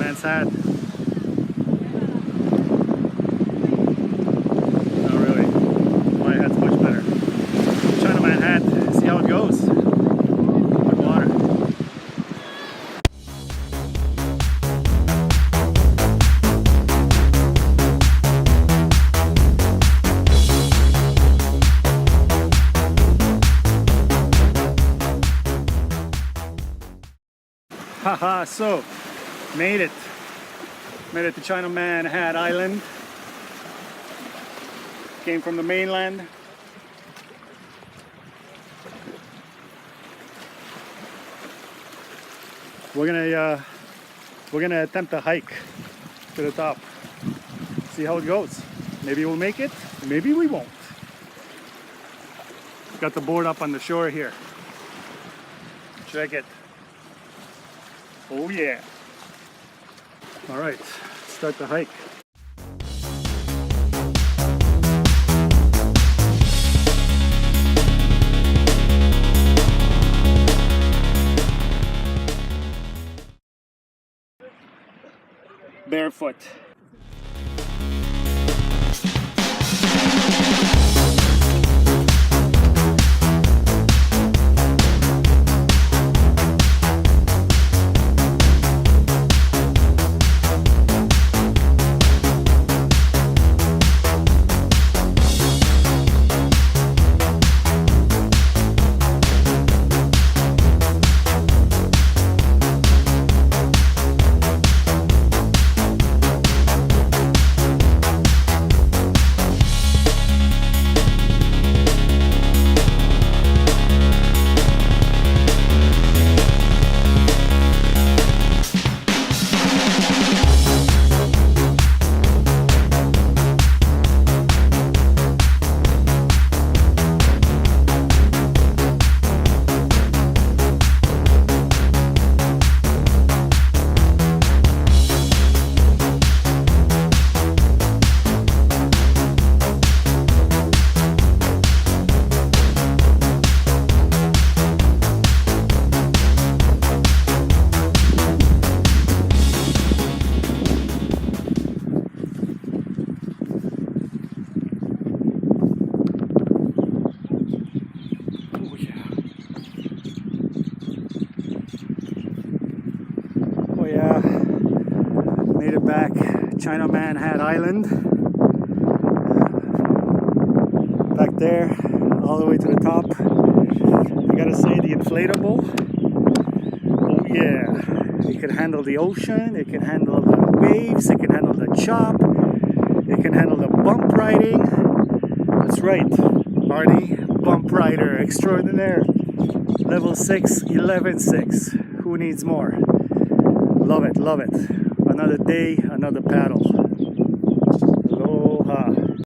Chinaman's hat. Not really. My hat's much better. Chinaman hat, see how it goes. With water. Haha, so made it to Chinaman Hat Island. Came from the mainland. We're gonna attempt a hike to the top. See how it goes. Maybe we'll make it, maybe we won't. Got the board up on the shore here. Check it. Oh yeah. All right, start the hike. Barefoot. Yeah, made it back. Chinaman Hat Island. Back there, all the way to the top. I gotta say, the inflatable. Oh yeah, it can handle the ocean, it can handle the waves, it can handle the chop, it can handle the bump riding. That's right, Artie, bump rider extraordinaire. Level 6, 11.6. Who needs more? Love it, love it. Another day, another paddle.